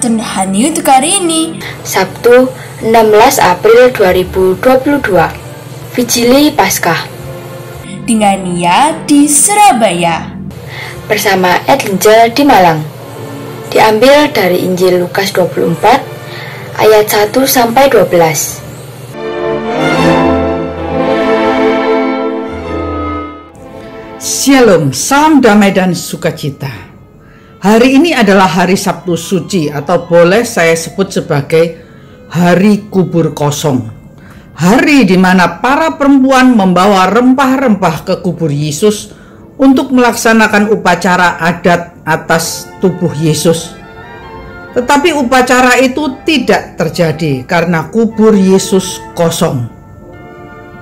Pantun Hani untuk hari ini, Sabtu 16 April 2022, Vigili Paskah dengan Nia di Surabaya bersama Edlinja di Malang. Diambil dari Injil Lukas 24 ayat 1-12. Shalom, salam damai dan sukacita. Hari ini adalah hari Sabtu Suci, atau boleh saya sebut sebagai hari kubur kosong. Hari di mana para perempuan membawa rempah-rempah ke kubur Yesus untuk melaksanakan upacara adat atas tubuh Yesus. Tetapi upacara itu tidak terjadi karena kubur Yesus kosong.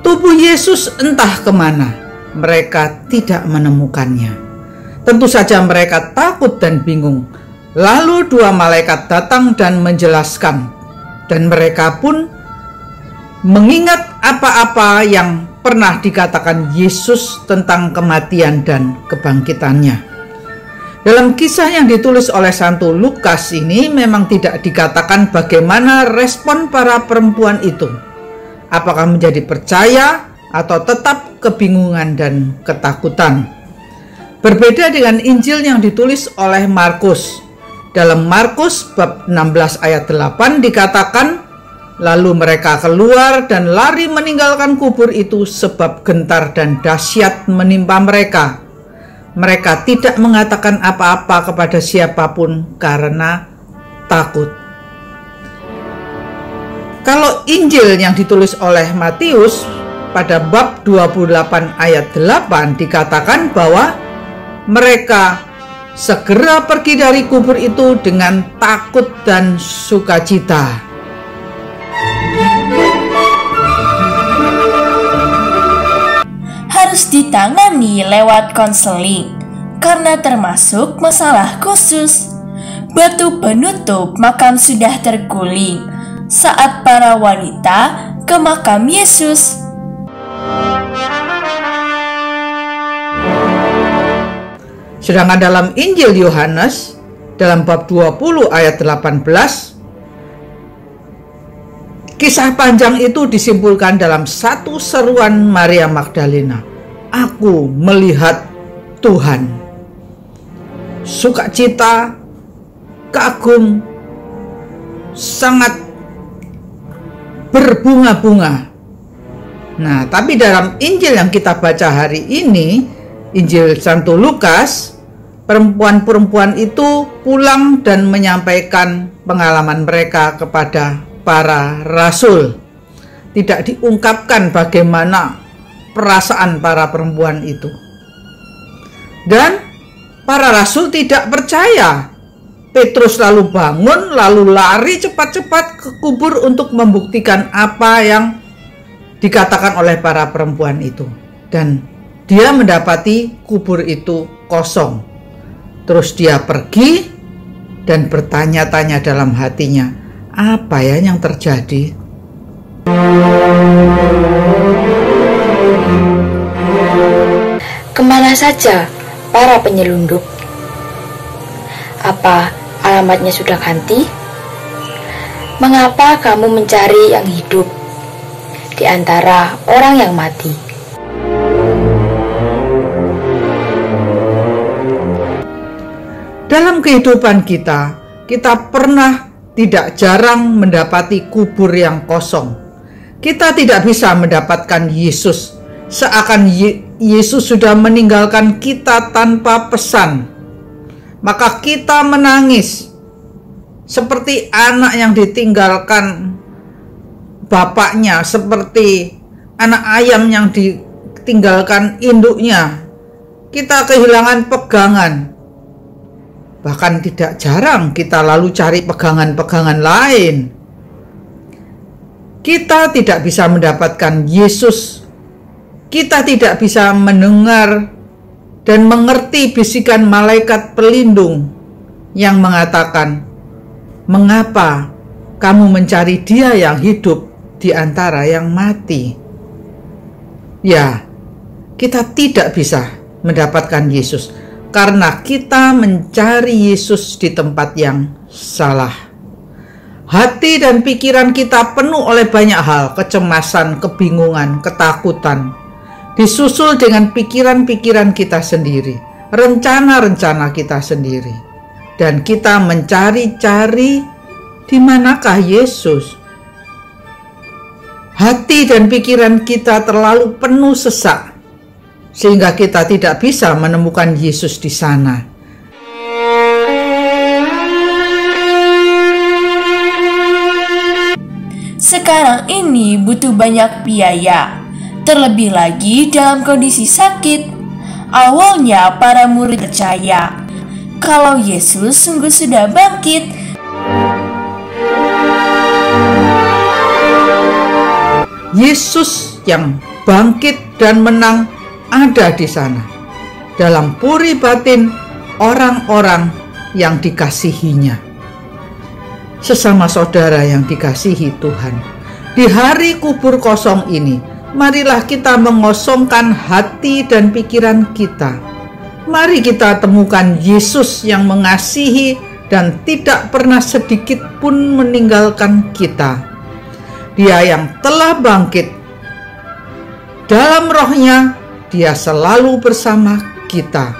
Tubuh Yesus entah kemana. Mereka tidak menemukannya. Tentu saja mereka takut dan bingung. Lalu dua malaikat datang dan menjelaskan, dan mereka pun mengingat apa-apa yang pernah dikatakan Yesus tentang kematian dan kebangkitannya. Dalam kisah yang ditulis oleh Santo Lukas ini memang tidak dikatakan bagaimana respon para perempuan itu. Apakah menjadi percaya atau tetap kebingungan dan ketakutan. Berbeda dengan Injil yang ditulis oleh Markus. Dalam Markus bab 16 ayat 8 dikatakan, lalu mereka keluar dan lari meninggalkan kubur itu sebab gentar dan dahsyat menimpa mereka. Mereka tidak mengatakan apa-apa kepada siapapun karena takut. Kalau Injil yang ditulis oleh Matius pada bab 28 ayat 8 dikatakan bahwa mereka segera pergi dari kubur itu dengan takut dan sukacita. harus ditangani lewat konseling karena termasuk masalah khusus. Batu penutup makam sudah terguling saat para wanita ke makam Yesus. Sedangkan dalam Injil Yohanes dalam bab 20 ayat 18, kisah panjang itu disimpulkan dalam satu seruan Maria Magdalena. Aku melihat Tuhan. Sukacita, kagum, sangat berbunga-bunga. Nah, tapi dalam Injil yang kita baca hari ini, Injil Santo Lukas, perempuan-perempuan itu pulang dan menyampaikan pengalaman mereka kepada para rasul. Tidak diungkapkan bagaimana perasaan para perempuan itu. Dan para rasul tidak percaya. Petrus lalu bangun, lalu lari cepat-cepat ke kubur untuk membuktikan apa yang dikatakan oleh para perempuan itu. Dan dia mendapati kubur itu kosong. Terus dia pergi dan bertanya-tanya dalam hatinya, apa ya yang terjadi? Kemana saja para penyelundup? Apa alamatnya sudah ganti? Mengapa kamu mencari yang hidup di antara orang yang mati? Dalam kehidupan kita pernah tidak jarang mendapati kubur yang kosong. Kita tidak bisa mendapatkan Yesus, seakan Yesus sudah meninggalkan kita tanpa pesan. Maka kita menangis seperti anak yang ditinggalkan bapaknya, seperti anak ayam yang ditinggalkan induknya. Kita kehilangan pegangan. Bahkan tidak jarang kita lalu cari pegangan-pegangan lain. Kita tidak bisa mendapatkan Yesus. Kita tidak bisa mendengar dan mengerti bisikan malaikat pelindung yang mengatakan, mengapa kamu mencari Dia yang hidup di antara yang mati? Ya, kita tidak bisa mendapatkan Yesus karena kita mencari Yesus di tempat yang salah. Hati dan pikiran kita penuh oleh banyak hal, kecemasan, kebingungan, ketakutan. Disusul dengan pikiran-pikiran kita sendiri, rencana-rencana kita sendiri. Dan kita mencari-cari di manakah Yesus. Hati dan pikiran kita terlalu penuh sesak, sehingga kita tidak bisa menemukan Yesus di sana. Sekarang ini butuh banyak biaya, terlebih lagi dalam kondisi sakit. Awalnya para murid percaya kalau Yesus sungguh sudah bangkit. Yesus yang bangkit dan menang ada di sana, dalam puri batin orang-orang yang dikasihinya. Sesama saudara yang dikasihi Tuhan, di hari kubur kosong ini, marilah kita mengosongkan hati dan pikiran kita. Mari kita temukan Yesus yang mengasihi dan tidak pernah sedikit pun meninggalkan kita. Dia yang telah bangkit. Dalam rohnya, Dia selalu bersama kita.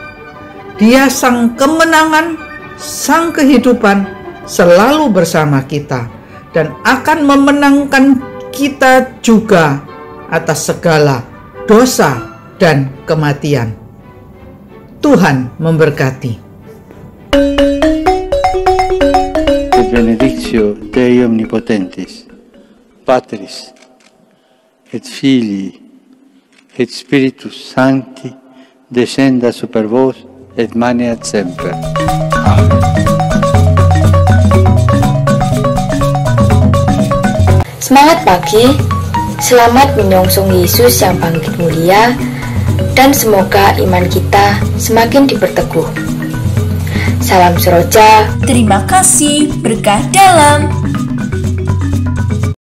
Dia sang kemenangan, sang kehidupan, selalu bersama kita dan akan memenangkan kita juga atas segala dosa dan kematian. Tuhan memberkati. Benedictio Dei Omnipotentis, Patris et Filii et Spiritus Sancti, descenda super vos et maneat semper. Amen. Semangat pagi, selamat menyongsong Yesus yang bangkit mulia, dan semoga iman kita semakin diperteguh. Salam Seroja. Terima kasih, berkah dalam.